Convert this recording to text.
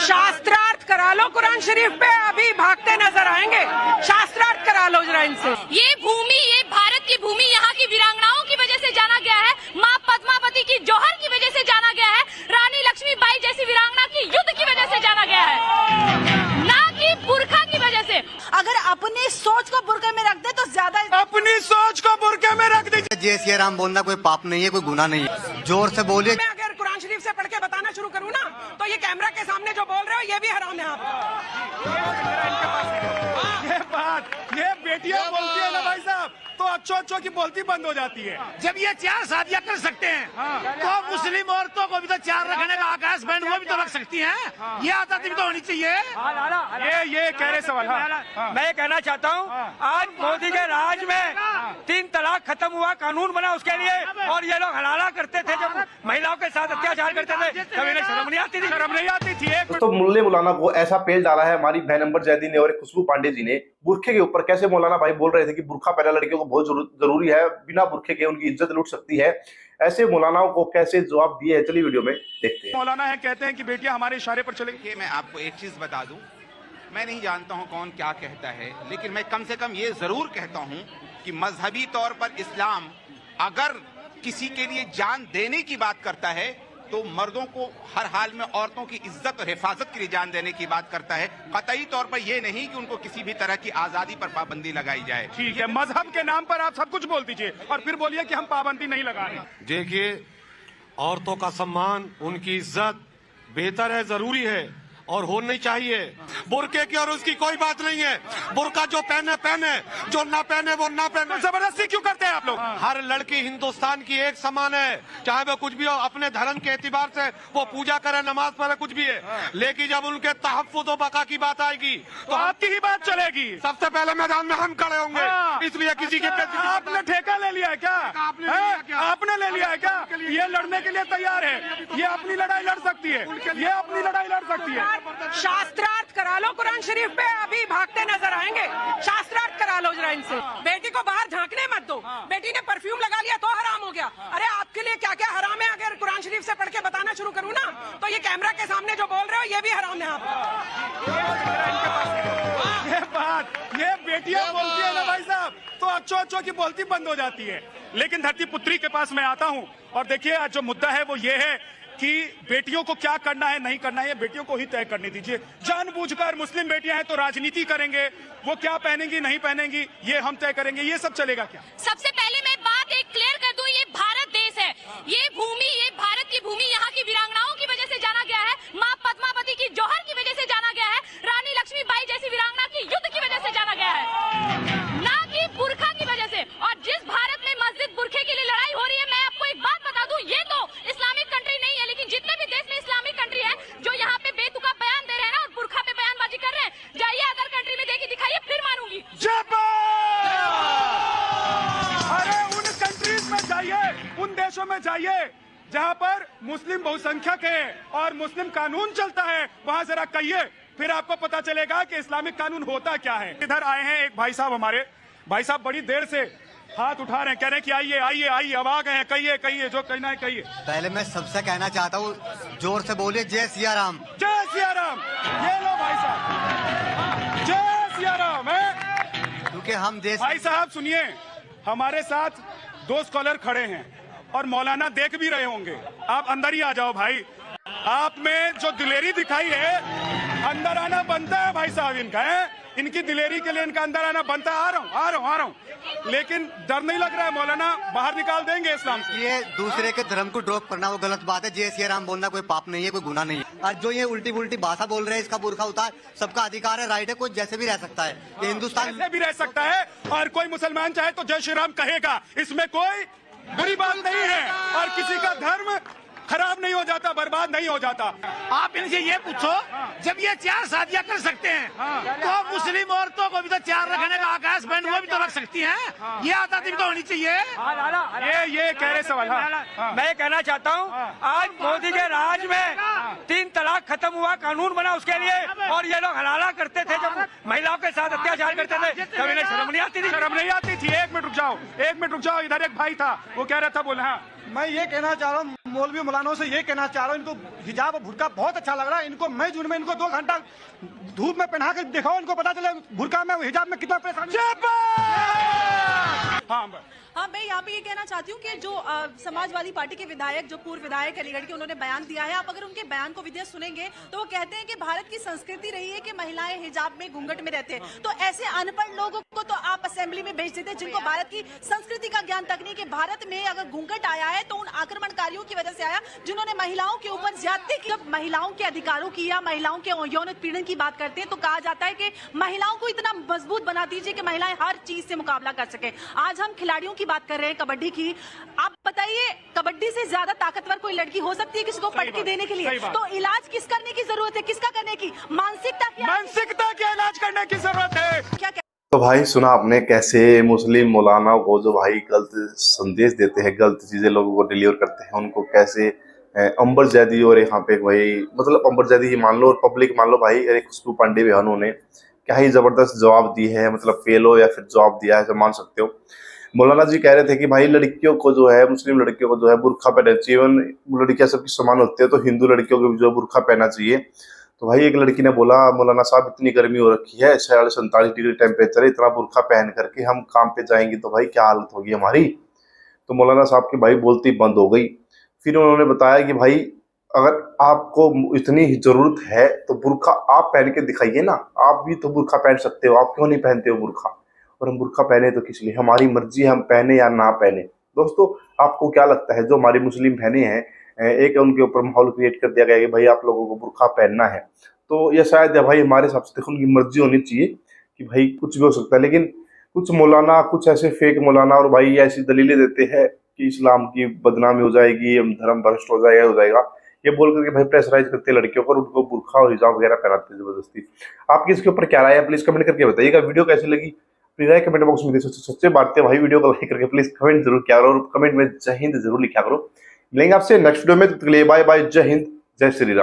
शास्त्रार्थ करा लो कुरान शरीफ पे, अभी भागते नजर आएंगे। शास्त्रार्थ करा लो जरा इनसे। ये भूमि, ये भारत की भूमि यहाँ की वीरांगनाओं की वजह से जाना गया है, माँ पद्मावती की जौहर की वजह से जाना गया है, रानी लक्ष्मीबाई जैसी वीरांगना की युद्ध की वजह से जाना गया है, ना कि बुरखा की वजह से। अगर अपनी सोच को बुरके में रख दे तो ज्यादा, अपनी सोच को बुरके में रख दीजिए। जय श्री राम बोलना कोई पाप नहीं है, कोई गुनाह नहीं है। जोर से बोलिए। मैं अगर कुरान शरीफ से पढ़ के बताना शुरू करूँ ना, तो ये कैमरा के सामने जो बोल रहे हो ये भी हराम है। ये बेटियां बोलती है ना भाई साहब, तो अच्छों की बोलती बंद हो जाती है। जब ये 4 शादियां कर सकते हैं तो मुस्लिम औरतों को भी तो 4 रखने का आकाश बैंड वो भी तो रख सकती हैं। ये आजादी भी तो होनी चाहिए। ये कह रहे सवाल। मैं ये कहना चाहता हूँ, आज मोदी के राज में 3 तलाक खत्म हुआ, कानून बना उसके लिए, और ये लोग हलाला करते थे जब महिलाओं के साथ अत्याचार करते थे, तब इन्हें शर्म नहीं आती थी। शर्म नहीं आती थी। तो मुल्ले मौलाना को ऐसा पेल डाला है हमारी बहन अंबर जैदी ने और खुशबू पांडे जी ने बुरखे के ऊपर। कैसे मौलाना भाई बोल रहे थे कि बुरखा पहना लड़कियों को बहुत जरूरी है, बिना बुरखे के उनकी इज्जत लुट सकती है। ऐसे मौलानाओं को कैसे जवाब दिए है, चलिए वीडियो में देखते हैं। मौलाना है कहते हैं कि बेटियां हमारे इशारे पर चलेंगी। मैं आपको एक चीज बता दूं, मैं नहीं जानता हूं कौन क्या कहता है, लेकिन मैं कम से कम ये जरूर कहता हूं कि मजहबी तौर पर इस्लाम अगर किसी के लिए जान देने की बात करता है तो मर्दों को हर हाल में औरतों की इज्जत और हिफाजत के लिए जान देने की बात करता है। कतई तौर पर यह नहीं कि उनको किसी भी तरह की आजादी पर पाबंदी लगाई जाए। ठीक है, मजहब के नाम पर आप सब कुछ बोल दीजिए और फिर बोलिए कि हम पाबंदी नहीं लगा रहे। देखिए, औरतों का सम्मान, उनकी इज्जत बेहतर है, जरूरी है और होनी चाहिए। बुरके की और उसकी कोई बात नहीं है। बुरका जो पहने पहने, जो ना पहने वो ना पहने। जबरदस्ती क्यों करते हैं आप लोग? हर लड़की हिंदुस्तान की एक समान है, चाहे वो कुछ भी हो, अपने धर्म के एतबार से वो पूजा करे, नमाज पढ़े, कुछ भी है। लेकिन जब उनके तहफ्फुज़ व बका की बात आएगी तो आपकी ही बात चलेगी। सबसे पहले मैदान में हम खड़े होंगे। इसलिए किसी के आपने ठेका ले लिया है क्या? आपने ले लिया है क्या? ये लड़ने के लिए तैयार है, ये अपनी लड़ाई लड़ सकती है, ये अपनी लड़ाई लड़ सकती है। शास्त्रार्थ करा लो कुरान शरीफ पे, अभी भागते नजर आएंगे। शास्त्रार्थ करा लो जरा इनसे। बेटी को बाहर झांकने मत दो। बेटी ने परफ्यूम लगा लिया तो हराम हो गया। अरे आपके लिए क्या क्या हराम है, अगर कुरान शरीफ से पढ़ के बताना शुरू करूँ ना, तो ये कैमरा के सामने जो बोल रहे हो ये भी हराम है। ये बेटियां बोलती है ना भाई साहब, तो अच्छों की बोलती बंद हो जाती है। लेकिन धरती पुत्री के पास मैं आता हूँ और देखिए, आज जो मुद्दा है वो ये है कि बेटियों को क्या करना है नहीं करना है, बेटियों को ही तय करने दीजिए। जानबूझकर मुस्लिम बेटियां हैं तो राजनीति करेंगे, वो क्या पहनेंगी नहीं पहनेंगी ये हम तय करेंगे, ये सब चलेगा क्या? सबसे पहले मैं बात एक क्लियर कर दूं, ये भारत देश है, ये भूमि, ये भारत की भूमि यहाँ की वीरांगनाओं की वजह से जाना गया है, माँ पद्मावती की जौहर की वजह से जाना गया है, रानी लक्ष्मीबाई जैसी वीरांगना की युद्ध की वजह से जाना गया है, ना कि बुरखा की वजह से। और जिस भारत में मस्जिद बुरखे के लिए लड़ाई हो रही है, मैं आपको एक बात बता दूं, ये तो इस्लामिक कंट्री नहीं है, लेकिन जितने भी देश में इस्लामिक कंट्री है जो यहाँ पे बेतुका बयान दे रहे हैं ना और बुरखा पे बयानबाजी कर रहे हैं, जाइए अदर कंट्री में देखिए, दिखाइए, फिर मारूंगी। अरे उन कंट्रीज में जाइए, उन देशों में जाइए जहाँ पर मुस्लिम बहुसंख्यक है और मुस्लिम कानून चलता है, वहाँ जरा कहिए, फिर आपको पता चलेगा कि इस्लामिक कानून होता क्या है। इधर आए हैं एक भाई साहब, हमारे भाई साहब बड़ी देर से हाथ उठा रहे हैं, कह रहे हैं कि आइए आइए आइए, अब आ गए हैं, कहिए कहिए, जो कहना है कहिए। पहले मैं सबसे कहना चाहता हूँ, जोर से बोलिए, जय सिया राम। जय सिया राम। ये लो भाई साहब, जय सिया राम है। क्योंकि हम देश, भाई साहब सुनिए, हमारे साथ 2 स्कॉलर खड़े हैं और मौलाना देख भी रहे होंगे। आप अंदर ही आ जाओ भाई, आप में जो दिलेरी दिखाई है, अंदर आना बनता है भाई साहब इनका है, इनकी दिलेरी के लिए इनका अंदर आना बनता है। आ रहा हूँ, लेकिन डर नहीं लग रहा है मौलाना, बाहर निकाल देंगे इस्लाम से। ये दूसरे के धर्म को ड्रॉप करना वो गलत बात है। जय सिया राम बोलना कोई पाप नहीं है, कोई गुनाह नहीं है। और जो ये उल्टी पुल्टी भाषा बोल रहे हैं, इसका बुरखा उतार, सबका अधिकार है, राइट है, कोई जैसे भी रह सकता है, ये हिंदुस्तान जैसे भी रह सकता है, और कोई मुसलमान चाहे तो जय श्री राम कहेगा, इसमें कोई बुरी बात नहीं है, और किसी का धर्म खराब नहीं हो जाता, बर्बाद नहीं हो जाता। आप इनसे ये पूछो, जब ये 4 शादियां कर सकते हैं तो मुस्लिम औरतों को भी तो 4 रखने का आकाश बैंड वो भी तो रख सकती हैं। ये आजादी भी तो होनी चाहिए। ये कह रहे सवाल। मैं ये कहना चाहता हूँ, आज मोदी के राज में 3 तलाक खत्म हुआ, कानून बना उसके लिए, और ये लोग हलाला करते थे जब महिलाओं के साथ अत्याचार करते थे, तब इन्हें शर्म नहीं आती थी। शर्म नहीं आती थी। एक मिनट रुक जाओ, इधर एक भाई था, वो कह रहा था, बोला। मैं ये कहना चाह रहा हूँ, मौलवी मौलानाओं से ये कहना चाह रहा हूँ, इनको हिजाब और बुर्का बहुत अच्छा लग रहा है। इनको मई जून में इनको 2 घंटा धूप में पहना के दिखाओ, इनको पता चले बुर्का में हिजाब में कितना परेशानी। हाँ, मैं यहाँ पे ये कहना चाहती हूँ कि जो समाजवादी पार्टी के विधायक, जो पूर्व विधायक अलीगढ़ के, उन्होंने बयान दिया है। आप अगर उनके बयान को विदेश सुनेंगे तो वो कहते हैं कि भारत की संस्कृति रही है कि महिलाएं हिजाब में घूंघट में रहते हैं। तो ऐसे अनपढ़ लोगों को तो आप असेंबली में भेज देते हैं जिनको भारत की संस्कृति का ज्ञान तक नहीं, कि भारत में अगर घूंघट आया है तो उन आक्रमणकारियों की वजह से आया जिन्होंने महिलाओं के ऊपर ज्यादती की। जब महिलाओं के अधिकारों की या महिलाओं के यौन उत्पीड़न की बात करते हैं तो कहा जाता है कि महिलाओं को इतना मजबूत बना दीजिए कि महिलाएं हर चीज से मुकाबला कर सके। आज हम खिलाड़ियों की बात कर रहे हैं, कबड्डी की। आप बताइए, कबड्डी से ज्यादा ताकतवर कोई लड़की हो सकती है किसी को पटकी देने के लिए? तो इलाज किस करने की जरूरत है, किसका करने की? मानसिकता का इलाज करने की जरूरत है। क्या तो भाई सुना आपने कैसे मुस्लिम मौलाना को जो भाई गलत संदेश देते हैं, गलत चीजें लोगों को डिलीवर करते हैं, उनको कैसे अंबर जैदी और यहाँ पे भाई मतलब अंबर जैदी ही मान लो और पब्लिक मान लो भाई, अरे खुशबू पांडे बहनों ने क्या ही जबरदस्त जवाब दी है, मतलब फेल हो या फिर जवाब दिया है, मान सकते हो। मौलाना जी कह रहे थे कि भाई लड़कियों को जो है, मुस्लिम लड़कियों को जो है बुर्खा पहनना चाहिए। इवन लड़कियां सबकी समान होती है तो हिंदू लड़कियों को भी जो है बुर्खा पहनना चाहिए। तो भाई एक लड़की ने बोला, मौलाना साहब इतनी गर्मी हो रखी है, 46-47 डिग्री टेम्परेचर है, इतना बुर्खा पहन करके हम काम पे जाएंगे तो भाई क्या हालत होगी हमारी। तो मौलाना साहब की भाई बोलती बंद हो गई। फिर उन्होंने बताया कि भाई अगर आपको इतनी जरूरत है तो बुर्खा आप पहन के दिखाइए ना, आप भी तो बुर्खा पहन सकते हो, आप क्यों नहीं पहनते हो बुर्खा? और हम बुर्खा पहने तो किस लिए, हमारी मर्जी है हम पहने या ना पहने। दोस्तों आपको क्या लगता है, जो हमारी मुस्लिम बहनें हैं, एक उनके ऊपर माहौल क्रिएट कर दिया गया कि भाई आप लोगों को बुर्खा पहनना है, तो ये शायद है भाई हमारे हिसाब से देखो उनकी मर्जी होनी चाहिए कि भाई कुछ भी हो सकता है। लेकिन कुछ मौलाना, कुछ ऐसे फेक मौलाना और भाई ऐसी दलीलें देते हैं कि इस्लाम की बदनामी हो जाएगी, धर्म भ्रष्ट हो जाएगा, ये बोल करके भाई प्रेशराइज करते हैं लड़कियों को, उनको बुर्खा और हिजाब वगैरह पहनाते हैं जबरदस्ती। आपकी इसके ऊपर क्या राय है, प्लीज कमेंट करके बताइएगा। वीडियो कैसी लगी अपनी राय कमेंट बॉक्स में सच्चे बातें भाई वीडियो को लाइक करके प्लीज कमेंट जरूर किया करो और कमेंट में जय हिंद जरूर लिखा करो। मिलेंगे आपसे नेक्स्ट वीडियो में, तब तक के लिए बाय बाय, जय हिंद, जय श्री राम।